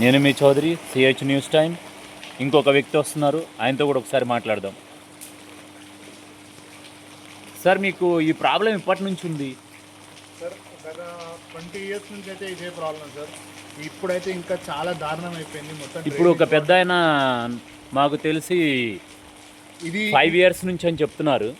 నేను మీ Chowdary, CH news time. ఇంకొక వ్యక్తి వస్తున్నారు, ఆయనతో కూడా ఒకసారి మాట్లాడదాం. సార్, మీకు ఈ ప్రాబ్లం ఎప్పటి నుంచి ఉంది? సార్ గత 20 ఇయర్స్ నుంచి అయితే ఇదే ప్రాబ్లం సార్. ఇప్పుడైతే ఇంకా చాలా దారుణం అయిపోయింది మొత్తం. ఇప్పుడు ఒక పెద్ద ఆయన మాకు తెలిసి ఇది 5 ఇయర్స్ నుంచి అని చెప్తున్నారు.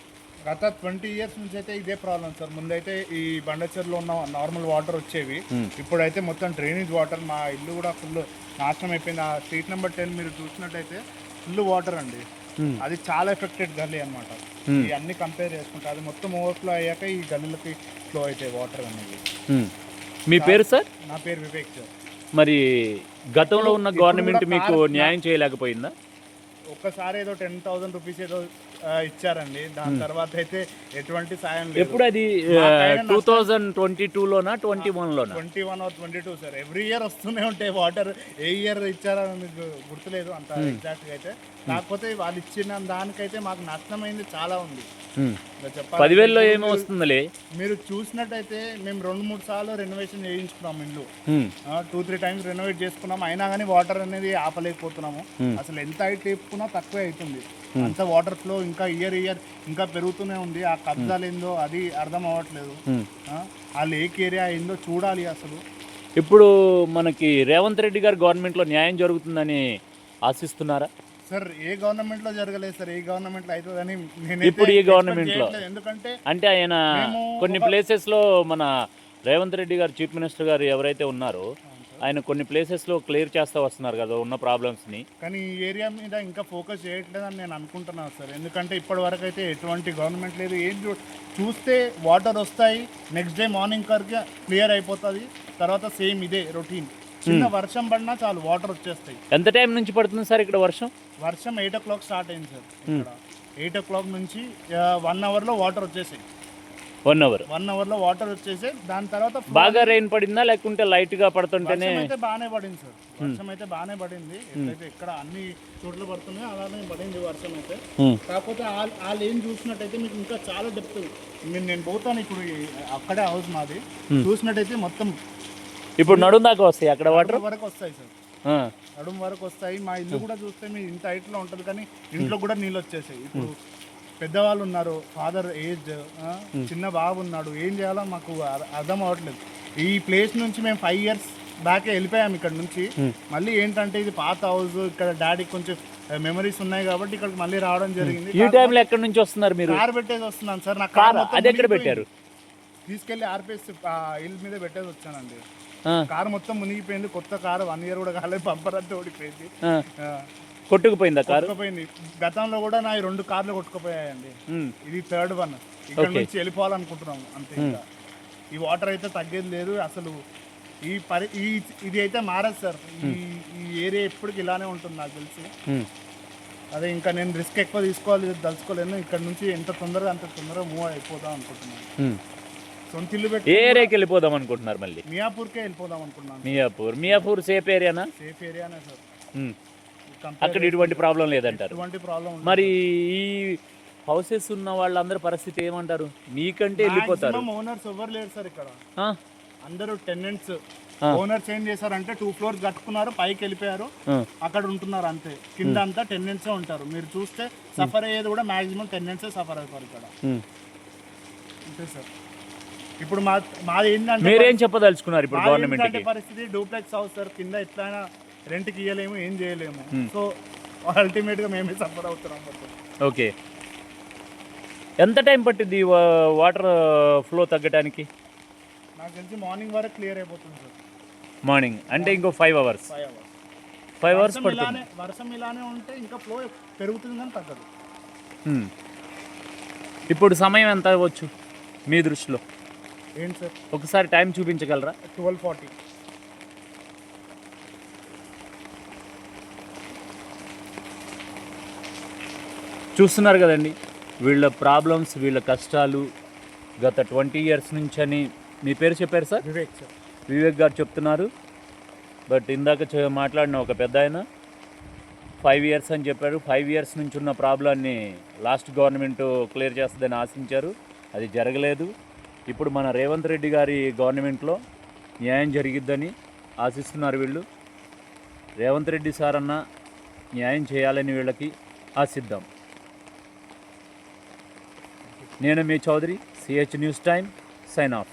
గత 20 ఇయర్స్ నుంచి అయితే ఇదే ప్రాబ్లం సార్. ముందైతే ఈ బండచెరులో ఉన్న నార్మల్ వాటర్ వచ్చేవి. ఇప్పుడైతే మొత్తం డ్రైనేజ్ వాటర్, మా ఇల్లు కూడా ఫుల్ నాశనం అయిపోయింది. ఆ స్ట్రీట్ నెంబర్ 10 మీరు చూసినట్టయితే ఫుల్ వాటర్ అండి. అది చాలా ఎఫెక్టెడ్ గల్లీ అనమాట. అన్ని కంపేర్ చేసుకుంటే అది మొత్తం ఓవర్ఫ్లో అయ్యాక ఈ గల్లీలకి ఫ్లో అవుతాయి వాటర్ అనేది. మీ పేరు సార్? నా పేరు వివేక్ సార్. మరి గతంలో ఉన్న గవర్నమెంట్ మీకు న్యాయం చేయలేకపోయిందా? ఒక్కసారి ఏదో 10,000 రూపీస్ ఏదో ఇచ్చారండి. దాని తర్వాత అయితే ఎటువంటి సాయం లేదు. ఎప్పుడు అది 2022లోనా 21లోనా? 21 or 22 సార్. ఎవ్రీ ఇయర్ వస్తూనే ఉంటాయి వాటర్. ఏ ఇయర్ ఇచ్చారో మీకు గుర్తులేదు అంత ఎగ్జాక్ట్గా అయితే. కాకపోతే వాళ్ళు ఇచ్చిన దానికైతే మాకు నష్టమైంది చాలా ఉంది. 10,000లో ఏమో వస్తుందిలే. మీరు చూసినట్టయితే మేము 2-3 సార్లు రెనోవేషన్ చేయించుకున్నాం ఇల్లు. 2-3 టైమ్స్ రెనోవేట్ చేసుకున్నాం. అయినా కానీ వాటర్ అనేది ఆపలేకపోతున్నాము. అసలు ఎంత హైట్ లేపుకున్నా తక్కువే అవుతుంది. అంత వాటర్ ఫ్లో ఇంకా ఇయర్ ఇంకా పెరుగుతూనే ఉంది. ఆ కబ్జాలు ఏందో అది అర్థం అవ్వట్లేదు. ఆ లేక్ ఏరియా ఏందో చూడాలి అసలు. ఇప్పుడు మనకి రేవంత్ రెడ్డి గారు గవర్నమెంట్లో న్యాయం జరుగుతుందని ఆశిస్తున్నారా? సార్, ఏ గవర్నమెంట్ లో జరగలేదు సార్. ఏ గవర్నమెంట్ లో అవుతుందని ఇప్పుడు ఈ గవర్నమెంట్ లో, ఎందుకంటే అంటే ఆయన కొన్ని ప్లేసెస్ లో, మన రేవంత్ రెడ్డి గారు చీఫ్ మినిస్టర్ గారు ఎవరైతే ఉన్నారో ఆయన కొన్ని ప్లేసెస్ లో క్లియర్ చేస్తూ వస్తున్నారు కదా ఉన్న ప్రాబ్లమ్స్ ని. కానీ ఈ ఏరియా మీద ఇంకా ఫోకస్ చేయట్లేదని నేను అనుకుంటున్నాను సార్. ఎందుకంటే ఇప్పటి వరకు అయితే ఎటువంటి గవర్నమెంట్ లేదు. ఏం చూస్తే వాటర్ వస్తాయి, next day morning Karki clear అయిపోతుంది, తర్వాత సేమ్ ఇదే రొటీన్. చిన్న వర్షం పడినా చాలు వాటర్ వచ్చేస్తాయి. ఎంత టైం నుంచి పడుతుంది సార్ ఇక్కడ వర్షం? 8 o'clock స్టార్ట్ అయింది సార్. ఇక్కడ 8 o'clock నుంచి 1 hourలో వాటర్ వచ్చేసాయి. 1 hourలో వాటర్ వచ్చేసి దాని తర్వాత బాగా రెయిన్ పడిందా లేకుంటే లైట్ గా పడుతుంటేనే? అయితే బాగానే పడింది సార్. వర్షం అయితే బాగానే పడింది. ఎట్లయితే ఇక్కడ అన్ని చోట్ల పడుతున్నాయి అలానే పడింది వర్షం అయితే. కాకపోతే వాళ్ళు ఏం చూసినట్టయితే మీకు ఇంకా చాలా డెప్త్. నేను పోతాను ఇప్పుడు, అక్కడే హౌస్ మాది. చూసినట్టయితే మొత్తం ఇప్పుడు నడుము దాకా వస్తాయి అక్కడ వాటర్ వరకు వస్తాయి సార్. నడుము వరకు వస్తాయి. మా ఇల్లు కూడా చూస్తే మీ ఇంత హైట్ లో ఉంటుంది కానీ ఇంట్లో కూడా నీళ్ళు వచ్చేసాయి. ఇప్పుడు పెద్దవాళ్ళు ఉన్నారు, ఫాదర్ ఏజ్, చిన్న బాబు ఉన్నాడు. ఏం చేయాలో మాకు అర్థం అవ్వట్లేదు. ఈ ప్లేస్ నుంచి మేము 5 years బ్యాక్ వెళ్ళిపోయాము ఇక్కడ నుంచి. మళ్ళీ ఏంటంటే ఇది పాత హౌస్, ఇక్కడ డాడీకి కొంచెం మెమరీస్ ఉన్నాయి కాబట్టి ఇక్కడికి మళ్ళీ రావడం జరిగింది. ఈ టైంలో ఎక్కడి నుంచి వస్తున్నారు మీరు? కార్ పెట్టేసి వస్తున్నాను సార్. నా కార్ అది ఎక్కడ పెట్టారు? తీసుకెళ్లి ఆర్పేసి ఇల్లు మీద పెట్టేసి వచ్చానండి. కారు మొత్తం మునిగిపోయింది. కొత్త కారు 1 year కూడా కాలేదు. బంపర్ అంతా ఓడిపోయింది, కొట్టుకుపోయిందా కారు? కొట్టుకుపోయింది. గతంలో కూడా నా 2 కార్లు కొట్టుకుపోయాయండి. ఇది 3rd one. ఇక్కడ నుంచి వెళ్ళిపోవాలనుకుంటున్నాము అంతే. ఈ వాటర్ అయితే తగ్గేది లేదు అసలు. ఇది అయితే మారదు సార్. ఈ ఏరియా ఎప్పటికి ఇలానే ఉంటుంది నాకు తెలిసి. అదే ఇంకా నేను రిస్క్ ఎక్కువ దలుచుకోలేను. ఇక్కడ నుంచి ఎంత తొందరగా అంత తొందరగా మూవ్ అయిపోదాం అనుకుంటున్నాను. సొంత ఇల్లు పెట్టి ఏ ఏరియాకి వెళ్ళిపోదాం అనుకుంటున్నారు? మళ్ళీ మియాపూర్కే వెళ్ళిపోదాం అనుకుంటున్నాను. మియాపూర్ సేఫ్ ఏరియానా? సేఫ్ ఏరియానే సార్. అక్కడ ఇటువంటి ప్రాబ్లం లేదంటారు. ఎటువంటి ప్రాబ్లం. మరి ఈ హౌసెస్ ఉన్న వాళ్ళందరి పరిస్థితి ఏమంటారు? మీకంటే వెళ్ళిపోతారు. ఓనర్స్ ఎవరు లేరు సార్ ఇక్కడ. అందరూ టెనెంట్స్. ఓనర్ చేంజ్ చేశారంటే 2 floors కట్టుకున్నారు, పైకి వెళ్ళిపోయారు, అక్కడ ఉంటున్నారు అంతే. కింద అంతా టెనెంట్సే ఉంటారు. మీరు చూస్తే సఫర్ అయ్యేది కూడా మాక్సిమం టెనెంట్సే సఫర్ అవుతారు ఇక్కడ అంతే సార్. ఇప్పుడు మాది ఏంటంటే, మీరేం చెప్పదలుచుకున్నారు ఇప్పుడు గవర్నమెంట్ పరిస్థితి? డూప్లెక్స్ హౌస్ సార్, కింద ఎట్లయినా రెంట్కి ఇవ్వలేము, ఏం చేయలేము. సో అల్టిమేట్గా మేమే సఫర్ అవుతున్నాం. ఓకే, ఎంత టైం పట్టింది వాటర్ ఫ్లో తగ్గడానికి? నాకు తెలిసి మార్నింగ్ వరకు క్లియర్ అయిపోతుంది సార్. మార్నింగ్ అంటే ఇంకో 5 hours. 5 hours పడుతుంది. వర్షం ఇలానే ఉంటే ఇంకా ఫ్లో పెరుగుతుంది కానీ తగ్గదు. ఇప్పుడు సమయం ఎంత అవ్వచ్చు మీ దృష్టిలో? ఏంటి సార్ ఒకసారి టైం చూపించగలరా? 12:40. చూస్తున్నారు కదండి వీళ్ళ ప్రాబ్లమ్స్, వీళ్ళ కష్టాలు. గత 20 years నుంచి అని మీ పేరు చెప్పారు సార్? వివేక్ సార్. వివేక్ గారు చెప్తున్నారు. బట్ ఇందాక మాట్లాడిన ఒక పెద్ద ఆయన 5 years అని చెప్పారు. 5 years నుంచి ఉన్న ప్రాబ్లాన్ని లాస్ట్ గవర్నమెంట్ క్లియర్ చేస్తుందని ఆశించారు, అది జరగలేదు. ఇప్పుడు మన రేవంత్ రెడ్డి గారి గవర్నమెంట్లో న్యాయం జరిగిద్దని ఆశిస్తున్నారు వీళ్ళు. రేవంత్ రెడ్డి సార్ అన్న న్యాయం చేయాలని వీళ్ళకి ఆశిద్దాం. నేను మీ Chowdary, CH news time, sign of.